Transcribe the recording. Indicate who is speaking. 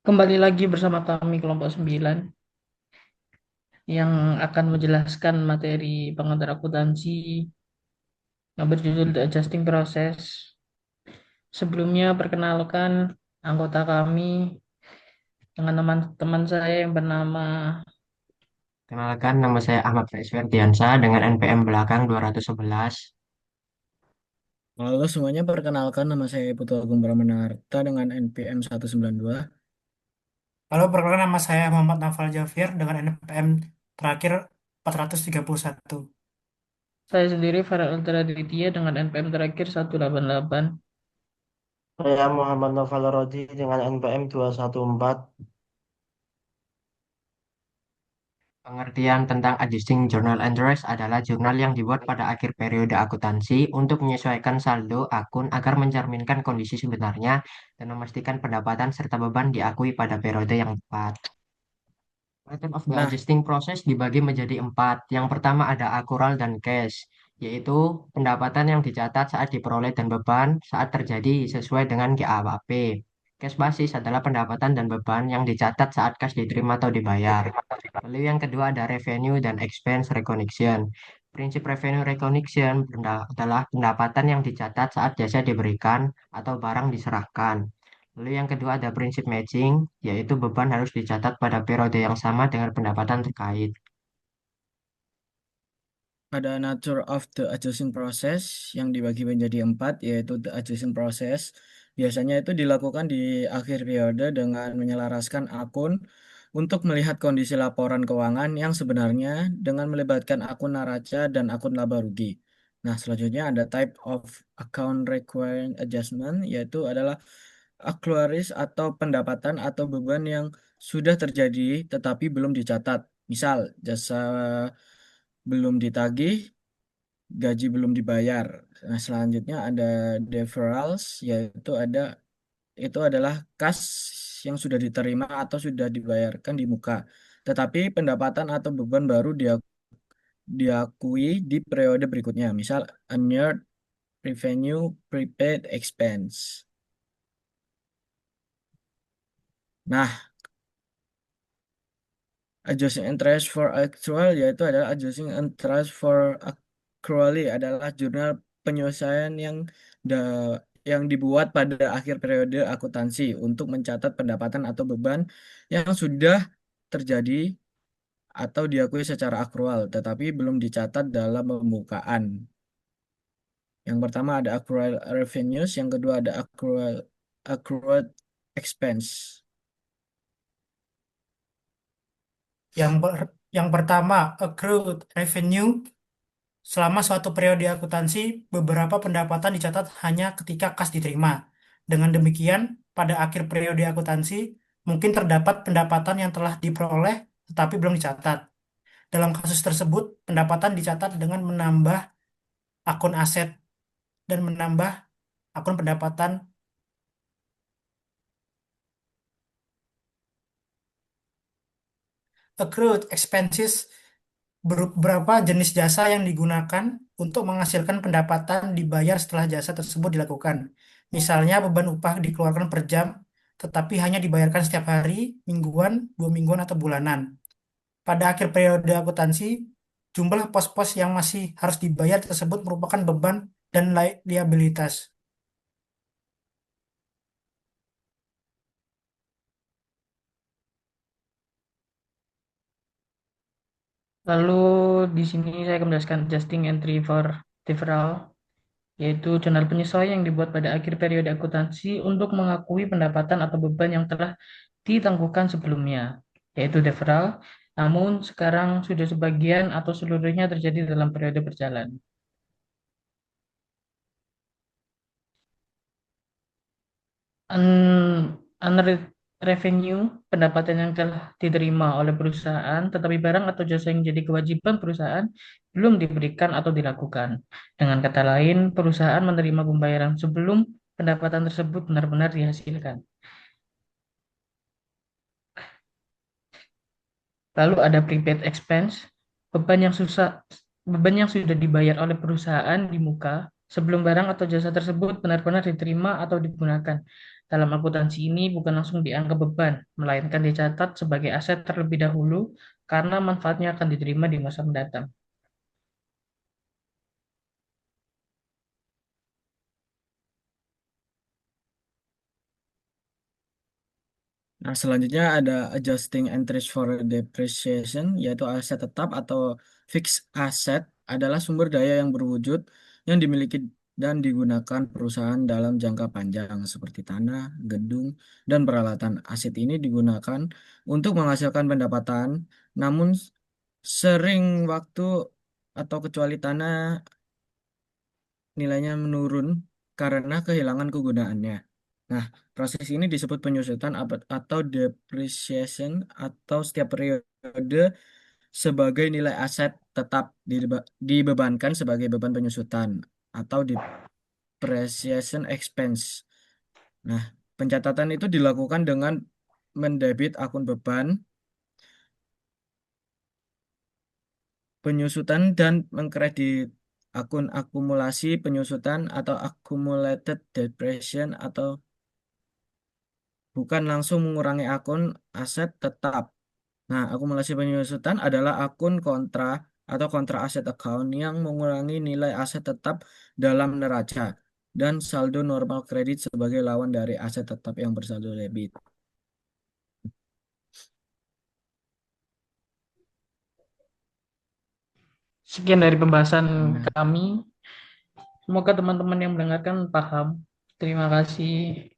Speaker 1: Kembali lagi bersama kami kelompok 9 yang akan menjelaskan materi pengantar akuntansi yang berjudul The Adjusting Process. Sebelumnya perkenalkan anggota kami dengan teman-teman saya yang bernama
Speaker 2: Kenalkan, nama saya Ahmad Faiz Ferdiansa dengan NPM belakang 211.
Speaker 3: Halo semuanya, perkenalkan nama saya Putu Agung Brahmanarta dengan NPM 192.
Speaker 4: Halo, perkenalkan nama saya Muhammad Nafal Jafir dengan NPM terakhir 431.
Speaker 1: saya sendiri Farel Ultra Ditya dengan NPM terakhir 188.
Speaker 5: Saya Muhammad Noval Roji dengan NPM 214.
Speaker 2: Pengertian tentang adjusting journal entries adalah jurnal yang dibuat pada akhir periode akuntansi untuk menyesuaikan saldo akun agar mencerminkan kondisi sebenarnya dan memastikan pendapatan serta beban diakui pada periode yang tepat. Method of the
Speaker 3: Nah,
Speaker 2: adjusting process dibagi menjadi empat. Yang pertama ada accrual dan cash, yaitu pendapatan yang dicatat saat diperoleh dan beban saat terjadi sesuai dengan GAAP. Cash basis adalah pendapatan dan beban yang dicatat saat cash diterima atau dibayar. Lalu yang kedua ada revenue dan expense recognition. Prinsip revenue recognition adalah pendapatan yang dicatat saat jasa diberikan atau barang diserahkan. Lalu yang kedua ada prinsip matching, yaitu beban harus dicatat pada periode yang sama dengan pendapatan terkait.
Speaker 3: ada nature of the adjusting process yang dibagi menjadi empat, yaitu the adjusting process. Biasanya itu dilakukan di akhir periode dengan menyelaraskan akun untuk melihat kondisi laporan keuangan yang sebenarnya dengan melibatkan akun neraca dan akun laba rugi. Nah, selanjutnya ada type of account requiring adjustment, yaitu adalah aktuaris atau pendapatan atau beban yang sudah terjadi tetapi belum dicatat. Misal, jasa belum ditagih, gaji belum dibayar. Nah, selanjutnya ada deferrals, yaitu itu adalah kas yang sudah diterima atau sudah dibayarkan di muka. Tetapi pendapatan atau beban baru diakui di periode berikutnya. Misal, unearned revenue prepaid expense. Nah, adjusting interest for actual yaitu adalah adjusting interest for accrually adalah jurnal penyelesaian yang dibuat pada akhir periode akuntansi untuk mencatat pendapatan atau beban yang sudah terjadi atau diakui secara akrual tetapi belum dicatat dalam pembukaan. Yang pertama ada accrual revenues, yang kedua ada accrued expense.
Speaker 4: Yang pertama, accrued revenue. Selama suatu periode akuntansi, beberapa pendapatan dicatat hanya ketika kas diterima. Dengan demikian, pada akhir periode akuntansi, mungkin terdapat pendapatan yang telah diperoleh tetapi belum dicatat. Dalam kasus tersebut, pendapatan dicatat dengan menambah akun aset dan menambah akun pendapatan. Accrued expenses beberapa jenis jasa yang digunakan untuk menghasilkan pendapatan dibayar setelah jasa tersebut dilakukan. Misalnya beban upah dikeluarkan per jam, tetapi hanya dibayarkan setiap hari, mingguan, 2 mingguan, atau bulanan. Pada akhir periode akuntansi, jumlah pos-pos yang masih harus dibayar tersebut merupakan beban dan liabilitas.
Speaker 1: Lalu di sini saya akan menjelaskan adjusting entry for deferral, yaitu jurnal penyesuaian yang dibuat pada akhir periode akuntansi untuk mengakui pendapatan atau beban yang telah ditangguhkan sebelumnya, yaitu deferral, namun sekarang sudah sebagian atau seluruhnya terjadi dalam periode berjalan. Unearned revenue, pendapatan yang telah diterima oleh perusahaan, tetapi barang atau jasa yang jadi kewajiban perusahaan belum diberikan atau dilakukan. Dengan kata lain, perusahaan menerima pembayaran sebelum pendapatan tersebut benar-benar dihasilkan. Lalu ada prepaid expense, beban yang susah, beban yang sudah dibayar oleh perusahaan di muka sebelum barang atau jasa tersebut benar-benar diterima atau digunakan. dalam akuntansi ini bukan langsung dianggap beban, melainkan dicatat sebagai aset terlebih dahulu karena manfaatnya akan diterima di masa mendatang.
Speaker 3: Nah, selanjutnya ada adjusting entries for depreciation, yaitu aset tetap atau fixed asset adalah sumber daya yang berwujud yang dimiliki dan digunakan perusahaan dalam jangka panjang seperti tanah, gedung, dan peralatan. Aset ini digunakan untuk menghasilkan pendapatan, namun sering waktu atau kecuali tanah nilainya menurun karena kehilangan kegunaannya. Nah, proses ini disebut penyusutan atau depreciation atau setiap periode sebagai nilai aset tetap dibebankan sebagai beban penyusutan atau depreciation expense. Nah, pencatatan itu dilakukan dengan mendebit akun beban penyusutan dan mengkredit akun akumulasi penyusutan atau accumulated depreciation atau bukan langsung mengurangi akun aset tetap. Nah, akumulasi penyusutan adalah akun kontra atau kontra aset account yang mengurangi nilai aset tetap dalam neraca dan saldo normal kredit sebagai lawan dari aset tetap yang bersaldo debit.
Speaker 1: Sekian dari pembahasan
Speaker 3: Nah,
Speaker 1: kami. Semoga teman-teman yang mendengarkan paham. Terima kasih.